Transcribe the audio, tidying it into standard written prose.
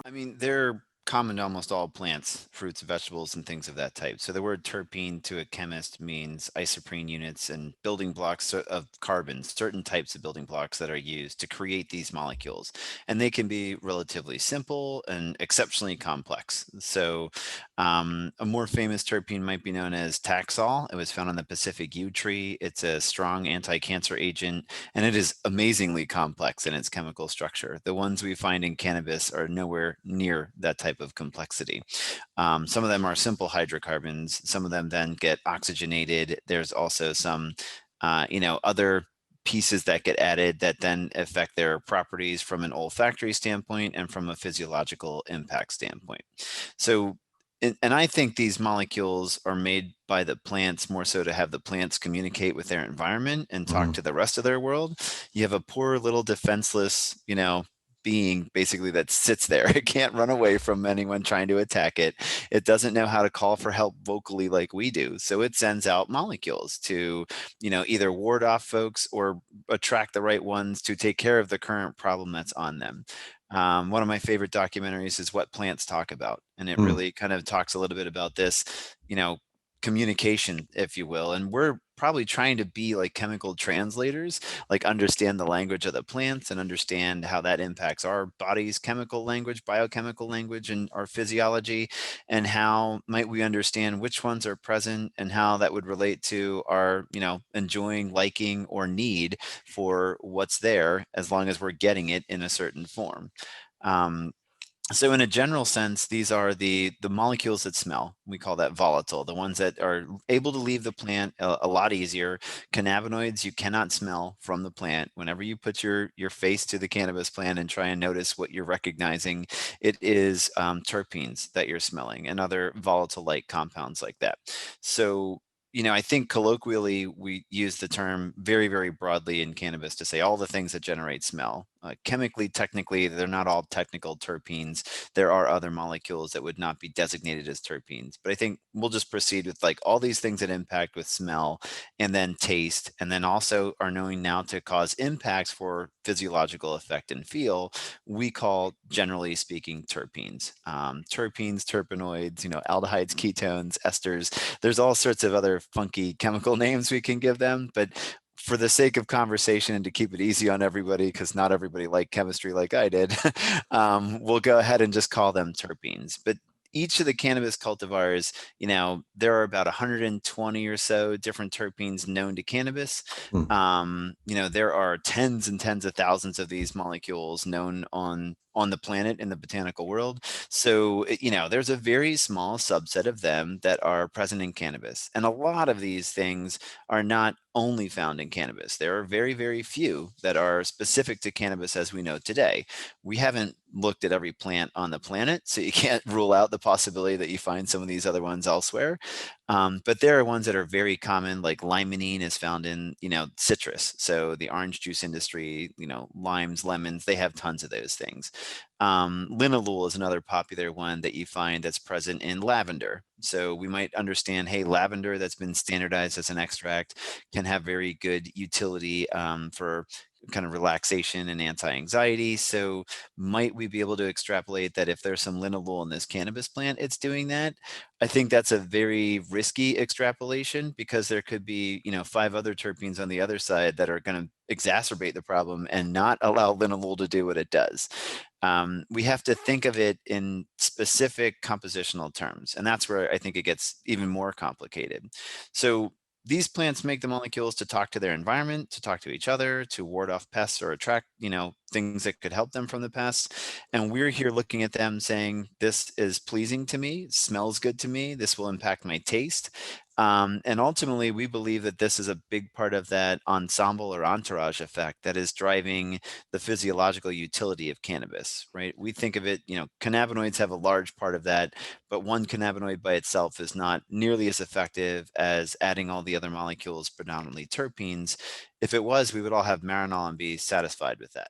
I mean, they're common to almost all plants, fruits, vegetables, and things of that type. So the word terpene to a chemist means isoprene units and building blocks of carbon, certain types of building blocks that are used to create these molecules. And they can be relatively simple and exceptionally complex. So a more famous terpene might be known as Taxol. It was found on the Pacific yew tree. It's a strong anti-cancer agent, and it is amazingly complex in its chemical structure. The ones we find in cannabis are nowhere near that type of complexity. Some of them are simple hydrocarbons. Some of them then get oxygenated. There's also some, other pieces that get added that then affect their properties from an olfactory standpoint and from a physiological impact standpoint. So and I think these molecules are made by the plants more so to have the plants communicate with their environment and talk Mhm. to the rest of their world. You have a poor little defenseless, being basically that sits there. It can't run away from anyone trying to attack it. It doesn't know how to call for help vocally like we do. So it sends out molecules to, either ward off folks or attract the right ones to take care of the current problem that's on them. One of my favorite documentaries is What Plants Talk About, and it Mm. really kind of talks a little bit about this, you know, communication, if you will. And we're probably trying to be like chemical translators, like understand the language of the plants and understand how that impacts our body's chemical language, biochemical language, and our physiology, and how might we understand which ones are present and how that would relate to our, enjoying, liking, or need for what's there, as long as we're getting it in a certain form. Um, so in a general sense, these are the molecules that smell. We call that volatile, the ones that are able to leave the plant a lot easier. Cannabinoids you cannot smell from the plant. Whenever you put your face to the cannabis plant and try and notice what you're recognizing, it is terpenes that you're smelling and other volatile-like compounds like that. So I think colloquially we use the term very, very broadly in cannabis to say all the things that generate smell. Chemically, technically, they're not all technical terpenes. There are other molecules that would not be designated as terpenes. But I think we'll just proceed with like all these things that impact with smell and then taste, and then also are knowing now to cause impacts for physiological effect and feel, we call, generally speaking, terpenes. Terpenes, terpenoids, aldehydes, ketones, esters. There's all sorts of other funky chemical names we can give them, but for the sake of conversation and to keep it easy on everybody, because not everybody liked chemistry like I did, we'll go ahead and just call them terpenes. But each of the cannabis cultivars, there are about 120 or so different terpenes known to cannabis. Mm. There are tens and tens of thousands of these molecules known on the planet in the botanical world. So, there's a very small subset of them that are present in cannabis. And a lot of these things are not only found in cannabis. There are very, very few that are specific to cannabis as we know today. We haven't looked at every plant on the planet, so you can't rule out the possibility that you find some of these other ones elsewhere. But there are ones that are very common, like limonene is found in, citrus. So the orange juice industry, limes, lemons, they have tons of those things. Linalool is another popular one that you find that's present in lavender. So we might understand, hey, lavender that's been standardized as an extract can have very good utility for kind of relaxation and anti-anxiety. So might we be able to extrapolate that if there's some linalool in this cannabis plant, it's doing that? I think that's a very risky extrapolation because there could be, five other terpenes on the other side that are going to exacerbate the problem and not allow linalool to do what it does. We have to think of it in specific compositional terms, and that's where I think it gets even more complicated. So these plants make the molecules to talk to their environment, to talk to each other, to ward off pests or attract, things that could help them from the pests. And we're here looking at them saying, this is pleasing to me, smells good to me, this will impact my taste. And ultimately, we believe that this is a big part of that ensemble or entourage effect that is driving the physiological utility of cannabis, right? We think of it, cannabinoids have a large part of that, but one cannabinoid by itself is not nearly as effective as adding all the other molecules, predominantly terpenes. If it was, we would all have marinol and be satisfied with that.